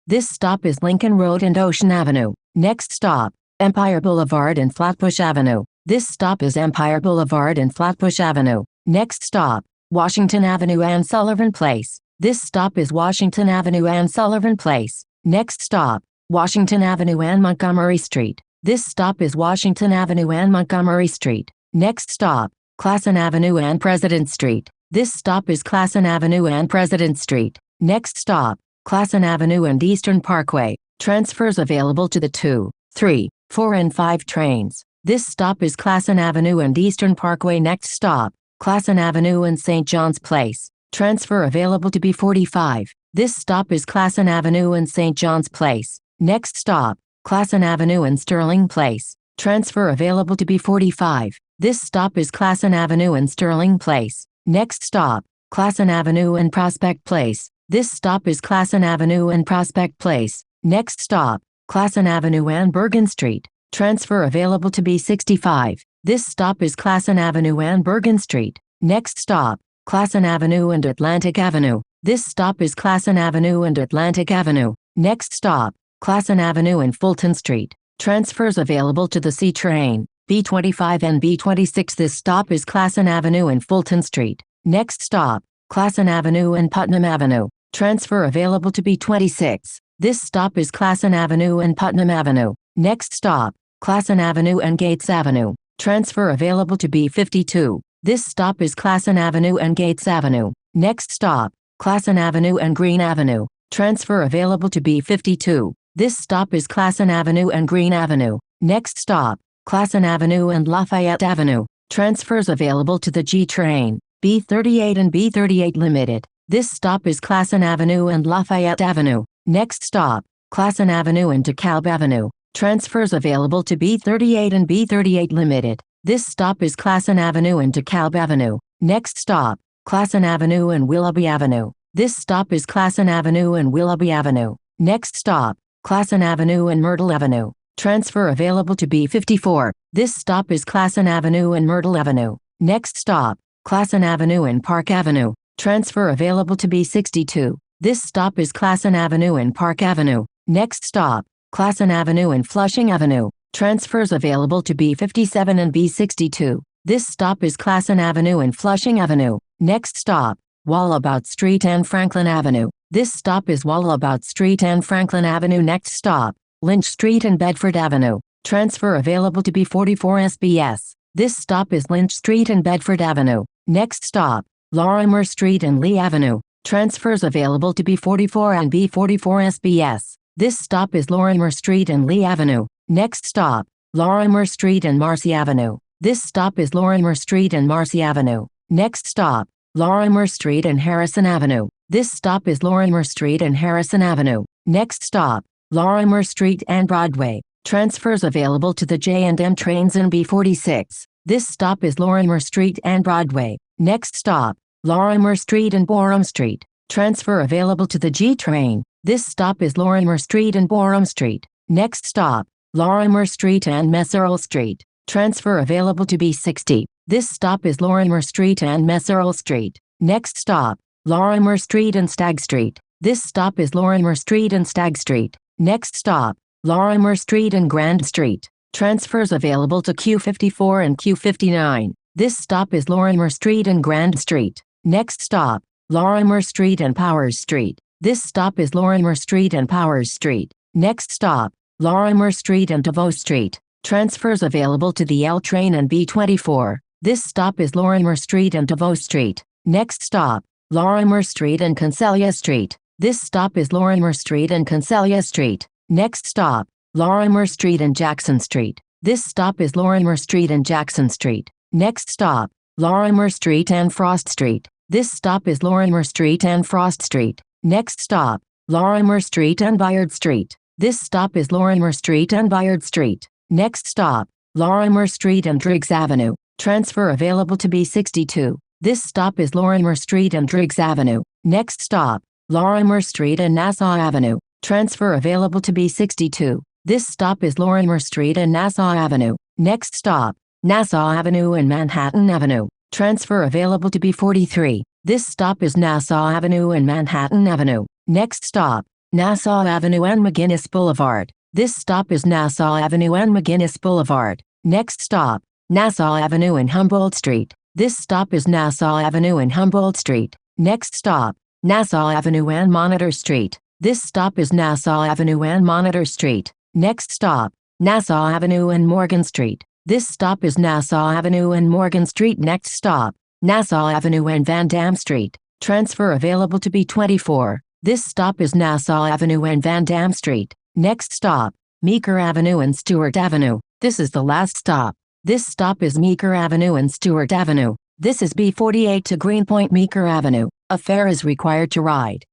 This stop is Lincoln Road and Ocean Avenue. Next stop, Empire Boulevard and Flatbush Avenue. This stop is Empire Boulevard and Flatbush Avenue. Next stop, Washington Avenue and Sullivan Place. This stop is Washington Avenue and Sullivan Place. Next stop, Washington Avenue and Montgomery Street. This stop is Washington Avenue and Montgomery Street. Next stop, Classen Avenue and President Street. This stop is Classen Avenue and President Street. Next stop, Classen Avenue and Eastern Parkway. Transfers available to the 2, 3, 4 and 5 trains. This stop is Classen Avenue and Eastern Parkway. Next stop, Classen Avenue and St. John's Place. Transfer available to B45. This stop is Classen Avenue and St. John's Place. Next stop, Classen Avenue and Sterling Place. Transfer available to B45. This stop is Classen Avenue and Sterling Place. Next stop, Classen Avenue and Prospect Place. This stop is Classen Avenue and Prospect Place. Next stop, Classen Avenue and Bergen Street. Transfer available to B65. This stop is Classen Avenue and Bergen Street. Next stop, Classen Avenue and Atlantic Avenue. This stop is Classen Avenue and Atlantic Avenue. Next stop, Classen Avenue and Fulton Street. Transfers available to the C train, B25 and B26. This stop is Classen Avenue and Fulton Street. Next stop, Classen Avenue and Putnam Avenue. Transfer available to B26. This stop is Classen Avenue and Putnam Avenue. Next stop, Classen Avenue and Gates Avenue. Transfer available to B52. This stop is Classen Avenue and Gates Avenue. Next stop, Classen Avenue and Green Avenue. Transfer available to B52. This stop is Classen Avenue and Green Avenue. Next stop, Classen Avenue and Lafayette Avenue. Transfers available to the G train, B38 and B38 Limited. This stop is Classen Avenue and Lafayette Avenue. Next stop, Classen Avenue and DeKalb Avenue. Transfers available to B38 and B38 Limited. This stop is Classen Avenue and DeKalb Avenue. Next stop, Classen Avenue and Willoughby Avenue. This stop is Classen Avenue and Willoughby Avenue. Next stop, Classen Avenue and Myrtle Avenue. Transfer available to B54. This stop is Classen Avenue and Myrtle Avenue. Next stop, Classen Avenue and Park Avenue. Transfer available to B62. This stop is Classen Avenue and Park Avenue. Next stop, Classen Avenue and Flushing Avenue. Transfers available to B57 and B62. This stop is Classen Avenue and Flushing Avenue. Next stop, Wallabout Street and Franklin Avenue. This stop is Wallabout Street and Franklin Avenue. Next stop, Lynch Street and Bedford Avenue. Transfer available to B44 SBS. This stop is Lynch Street and Bedford Avenue. Next stop, Lorimer Street and Lee Avenue. Transfers available to B44 and B44 SBS. This stop is Lorimer Street and Lee Avenue. Next stop, Lorimer Street and Marcy Avenue. This stop is Lorimer Street and Marcy Avenue. Next stop, Lorimer Street and Harrison Avenue. This stop is Lorimer Street and Harrison Avenue. Next stop, Lorimer Street and Broadway. Transfers available to the J&M trains in B46. This stop is Lorimer Street and Broadway. Next stop, Lorimer Street and Borum Street. Transfer available to the G train. This stop is Lorimer Street and Borum Street. Next stop, Lorimer Street and Messerle Street. Transfer available to B60. This stop is Lorimer Street and Messerle Street. Next stop, Lorimer Street and Stagg Street. This stop is Lorimer Street and Stagg Street. Next stop, Lorimer Street and Grand Street. Transfers available to Q54 and Q59. This stop is Lorimer Street and Grand Street. Next stop, Lorimer Street and Powers Street. This stop is Lorimer Street and Powers Street. Next stop, Lorimer Street and DeVoe Street. Transfers available to the L train and B24. This stop is Lorimer Street and DeVoe Street. Next stop, Lorimer Street and Concelia Street. This stop is Lorimer Street and Concelia Street. Next stop, Lorimer Street and Jackson Street. This stop is Lorimer Street and Jackson Street. Next stop, Lorimer Street and Frost Street. This stop is Lorimer Street and Frost Street. Next stop, Lorimer Street and Bayard Street. This stop is Lorimer Street and Bayard Street. Next stop, Lorimer Street and Driggs Avenue. Transfer available to B62. This stop is Lorimer Street and Driggs Avenue. Next stop, Lorimer Street and Nassau Avenue. Transfer available to B62. This stop is Lorimer Street and Nassau Avenue. Next stop, Nassau Avenue and Manhattan Avenue. Transfer available to B43. This stop is Nassau Avenue and Manhattan Avenue. Next stop, Nassau Avenue and McGuinness Boulevard. This stop is Nassau Avenue and McGuinness Boulevard. Next stop, Nassau Avenue and Humboldt Street. This stop is Nassau Avenue and Humboldt Street. Next stop, Nassau Avenue and Monitor Street. This stop is Nassau Avenue and Monitor Street. Next stop, Nassau Avenue and Morgan Street. This stop is Nassau Avenue and Morgan Street. Next stop, Nassau Avenue and Van Dam Street. Transfer available to B24. This stop is Nassau Avenue and Van Dam Street. Next stop, Meeker Avenue and Stewart Avenue. This is the last stop. This stop is Meeker Avenue and Stewart Avenue. This is B48 to Greenpoint Meeker Avenue. A fare is required to ride.